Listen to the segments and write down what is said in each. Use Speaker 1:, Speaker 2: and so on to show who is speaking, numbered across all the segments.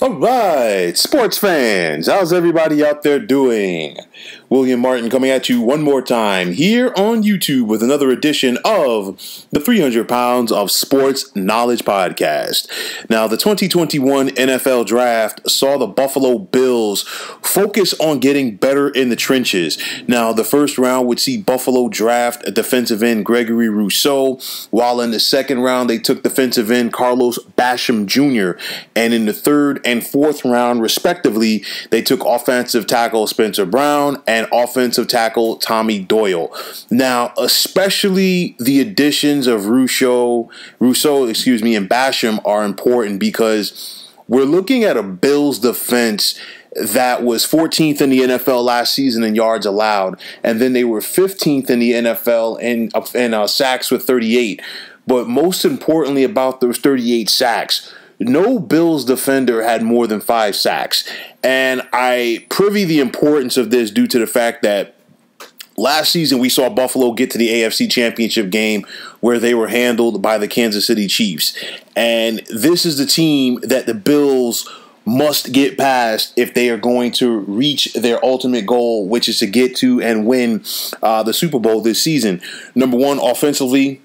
Speaker 1: All right, sports fans, how's everybody out there doing? William Martin coming at you one more time here on YouTube with another edition of the 300 Pounds of Sports Knowledge Podcast. Now, the 2021 NFL Draft saw the Buffalo Bills focus on getting better in the trenches. Now, the first round would see Buffalo draft defensive end Gregory Rousseau, while in the second round they took defensive end Carlos Basham Jr., and in the third and fourth round, respectively, they took offensive tackle Spencer Brown and offensive tackle Tommy Doyle. Now, especially the additions of Rousseau, and Basham are important because we're looking at a Bills defense that was 14th in the NFL last season in yards allowed, and then they were 15th in the NFL in sacks with 38. But most importantly about those 38 sacks, no Bills defender had more than 5 sacks. And I privy the importance of this due to the fact that last season we saw Buffalo get to the AFC Championship game where they were handled by the Kansas City Chiefs. And this is the team that the Bills must get past if they are going to reach their ultimate goal, which is to get to and win the Super Bowl this season. Number one, offensively,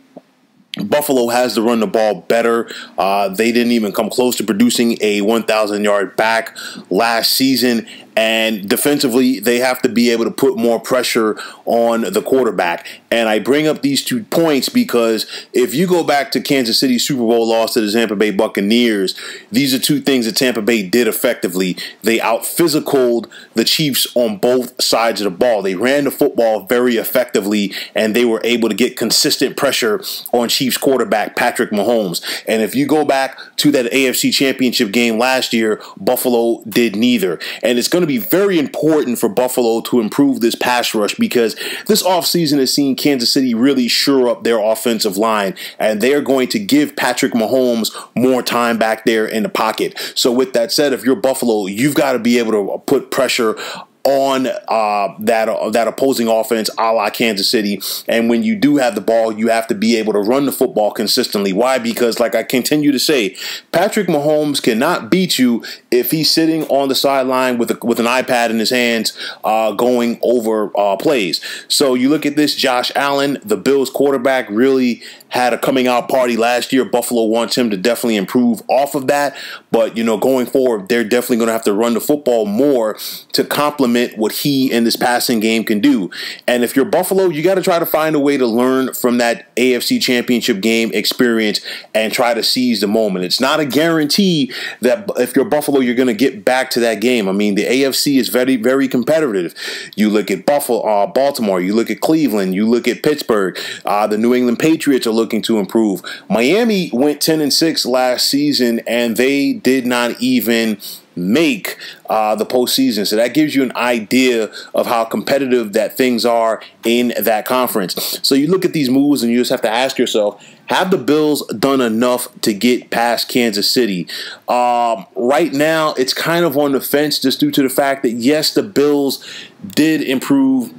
Speaker 1: Buffalo has to run the ball better. They didn't even come close to producing a 1,000-yard back last season. And defensively, they have to be able to put more pressure on the quarterback. And I bring up these 2 points because if you go back to Kansas City's Super Bowl loss to the Tampa Bay Buccaneers, these are 2 things that Tampa Bay did effectively. They out-physicaled the Chiefs on both sides of the ball. They ran the football very effectively, and they were able to get consistent pressure on Chiefs quarterback Patrick Mahomes. And if you go back to that AFC Championship game last year, Buffalo did neither. And it's going to be very important for Buffalo to improve this pass rush because this offseason has seen Kansas City really shore up their offensive line, and they're going to give Patrick Mahomes more time back there in the pocket. So with that said, if you're Buffalo, you've got to be able to put pressure on that opposing offense a la Kansas City. And when you do have the ball, you have to be able to run the football consistently. Why? Because like I continue to say, Patrick Mahomes cannot beat you if he's sitting on the sideline with an iPad in his hands going over plays. So you look at this, Josh Allen, the Bills quarterback, really had a coming out party last year. Buffalo wants him to definitely improve off of that. But, going forward, they're definitely going to have to run the football more to complement what he in this passing game can do. And if you're Buffalo, you got to try to find a way to learn from that AFC Championship game experience and try to seize the moment. It's not a guarantee that if you're Buffalo, you're going to get back to that game. I mean, the AFC is very, very competitive. You look at Baltimore, you look at Cleveland, you look at Pittsburgh. The New England Patriots are looking to improve. Miami went 10-6 last season, and they did not even make the postseason. So that gives you an idea of how competitive that things are in that conference. So you look at these moves and you just have to ask yourself, have the Bills done enough to get past Kansas City? Right now, it's kind of on the fence just due to the fact that, yes, the Bills did improve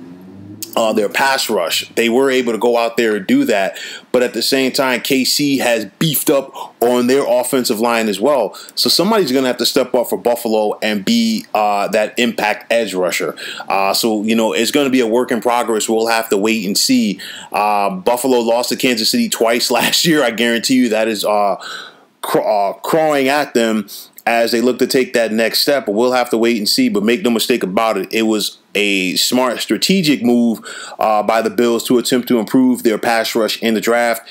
Speaker 1: their pass rush. They were able to go out there and do that. But at the same time, KC has beefed up on their offensive line as well. So somebody's going to have to step up for Buffalo and be that impact edge rusher. So it's going to be a work in progress. We'll have to wait and see. Buffalo lost to Kansas City twice last year. I guarantee you that is clawing at them as they look to take that next step. But we'll have to wait and see. But make no mistake about it, it was a smart strategic move by the Bills to attempt to improve their pass rush in the draft.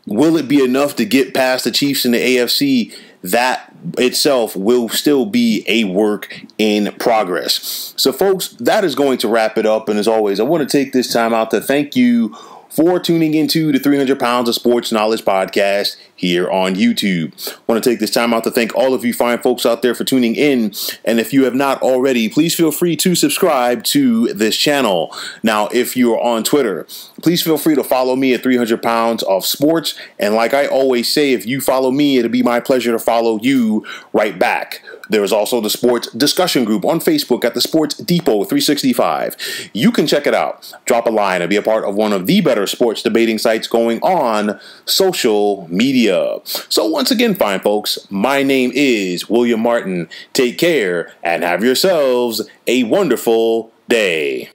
Speaker 1: Will it be enough to get past the Chiefs in the AFC? That itself will still be a work in progress. So, folks, that is going to wrap it up. And as always, I want to take this time out to thank you for tuning into the 300 Pounds of Sports Knowledge Podcast here on YouTube. I want to take this time out to thank all of you fine folks out there for tuning in. And if you have not already, please feel free to subscribe to this channel. Now, if you are on Twitter, please feel free to follow me at 300 Pounds of Sports. And like I always say, if you follow me, it'll be my pleasure to follow you right back. There is also the sports discussion group on Facebook at the Sports Depot 365. You can check it out. Drop a line and be a part of one of the better sports debating sites going on social media. So once again, fine folks, my name is William Martin. Take care and have yourselves a wonderful day.